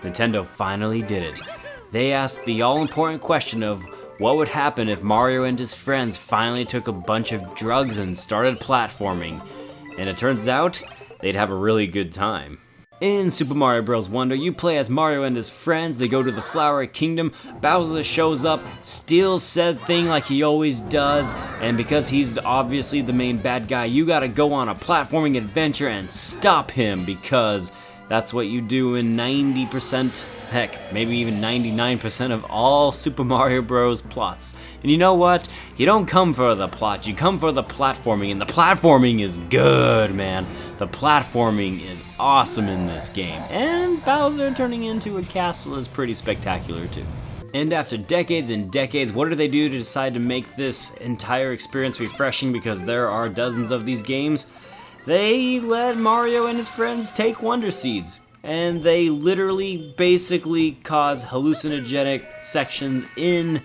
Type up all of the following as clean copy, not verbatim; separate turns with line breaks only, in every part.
Nintendo finally did it. They asked the all-important question of what would happen if Mario and his friends finally took a bunch of drugs and started platforming. And it turns out, they'd have a really good time. In Super Mario Bros. Wonder, you play as Mario and his friends. They go to the Flower Kingdom. Bowser shows up, steals said thing like he always does, and because he's obviously the main bad guy, you gotta go on a platforming adventure and stop him, because that's what you do in 90%, heck, maybe even 99% of all Super Mario Bros. Plots. And you know what? You don't come for the plot, you come for the platforming, and the platforming is good, man. The platforming is awesome in this game, and Bowser turning into a castle is pretty spectacular too. And after decades and decades, what did they do to decide to make this entire experience refreshing, because there are dozens of these games? They let Mario and his friends take Wonder Seeds, and they literally basically cause hallucinogenic sections in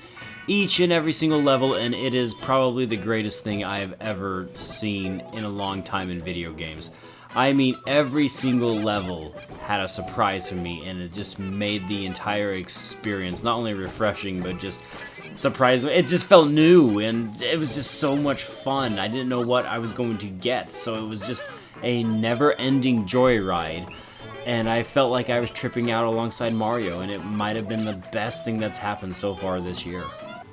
each and every single level, and it is probably the greatest thing I have ever seen in a long time in video games. I mean, every single level had a surprise for me, and it just made the entire experience not only refreshing, but just surprising. It just felt new, and it was just so much fun. I didn't know what I was going to get, so it was just a never-ending joyride. And I felt like I was tripping out alongside Mario, and it might have been the best thing that's happened so far this year.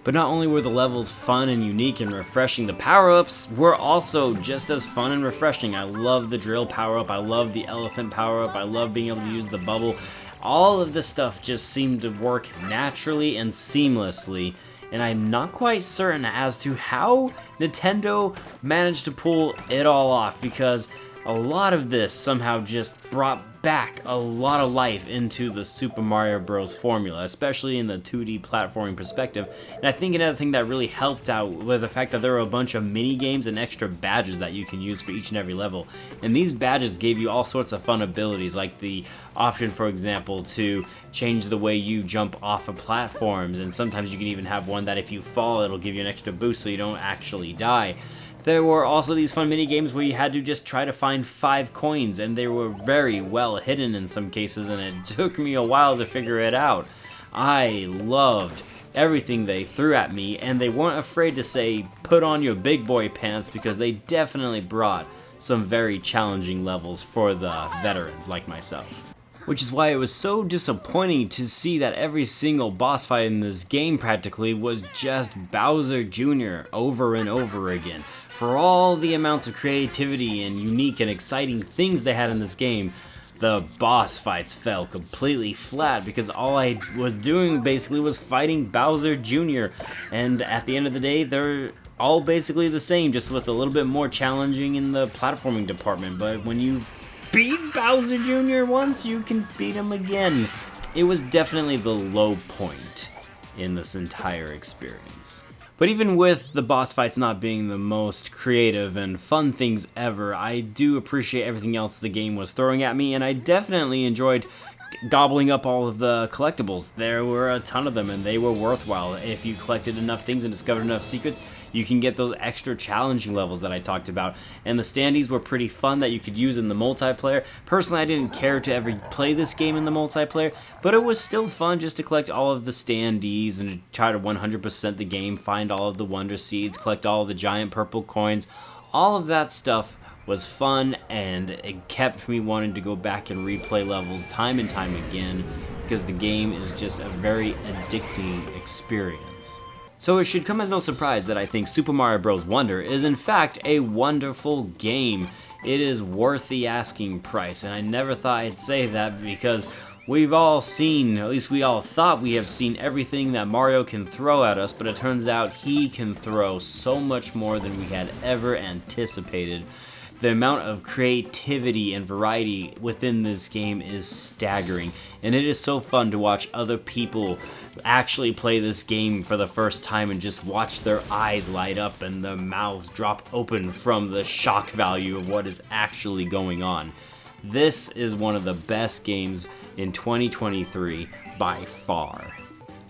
But not only were the levels fun and unique and refreshing, the power-ups were also just as fun and refreshing. I love the drill power-up, I love the elephant power-up, I love being able to use the bubble. All of this stuff just seemed to work naturally and seamlessly, and I'm not quite certain as to how Nintendo managed to pull it all off, because a lot of this somehow just brought back a lot of life into the Super Mario Bros. Formula, especially in the 2D platforming perspective. And I think another thing that really helped out with the fact that there were a bunch of mini games and extra badges that you can use for each and every level. And these badges gave you all sorts of fun abilities, like the option, for example, to change the way you jump off of platforms, and sometimes you can even have one that if you fall, it'll give you an extra boost so you don't actually die. There were also these fun mini games where you had to just try to find 5 coins, and they were very well hidden in some cases, and it took me a while to figure it out. I loved everything they threw at me, and they weren't afraid to say, put on your big boy pants, because they definitely brought some very challenging levels for the veterans like myself. Which is why it was so disappointing to see that every single boss fight in this game practically was just Bowser Jr. over and over again. For all the amounts of creativity and unique and exciting things they had in this game, the boss fights fell completely flat, because all I was doing basically was fighting Bowser Jr. And at the end of the day, they're all basically the same, just with a little bit more challenging in the platforming department. But when you beat Bowser Jr. once, you can beat him again. It was definitely the low point in this entire experience. But even with the boss fights not being the most creative and fun things ever, I do appreciate everything else the game was throwing at me, and I definitely enjoyed gobbling up all of the collectibles. There were a ton of them, and they were worthwhile. If you collected enough things and discovered enough secrets, you can get those extra challenging levels that I talked about. And the standees were pretty fun that you could use in the multiplayer. Personally, I didn't care to ever play this game in the multiplayer, but it was still fun just to collect all of the standees and to try to 100% the game, find all of the Wonder Seeds, collect all of the giant purple coins. All of that stuff was fun, and it kept me wanting to go back and replay levels time and time again, because the game is just a very addicting experience. So it should come as no surprise that I think Super Mario Bros. Wonder is in fact a wonderful game. It is worth the asking price, and I never thought I'd say that, because we've all seen, at least we all thought we have seen everything that Mario can throw at us, but it turns out he can throw so much more than we had ever anticipated. The amount of creativity and variety within this game is staggering, and it is so fun to watch other people actually play this game for the first time and just watch their eyes light up and their mouths drop open from the shock value of what is actually going on. This is one of the best games in 2023 by far.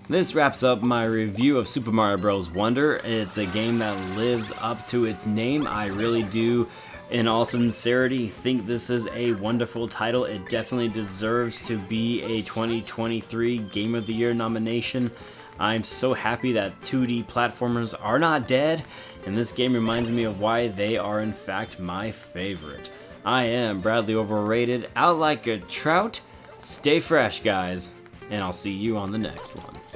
This wraps up my review of Super Mario Bros. Wonder. It's a game that lives up to its name. I really do In all sincerity, think this is a wonderful title. It definitely deserves to be a 2023 Game of the Year nomination. I'm so happy that 2D platformers are not dead, and this game reminds me of why they are in fact my favorite. I am Bradley Overrated, out like a trout. Stay fresh, guys, and I'll see you on the next one.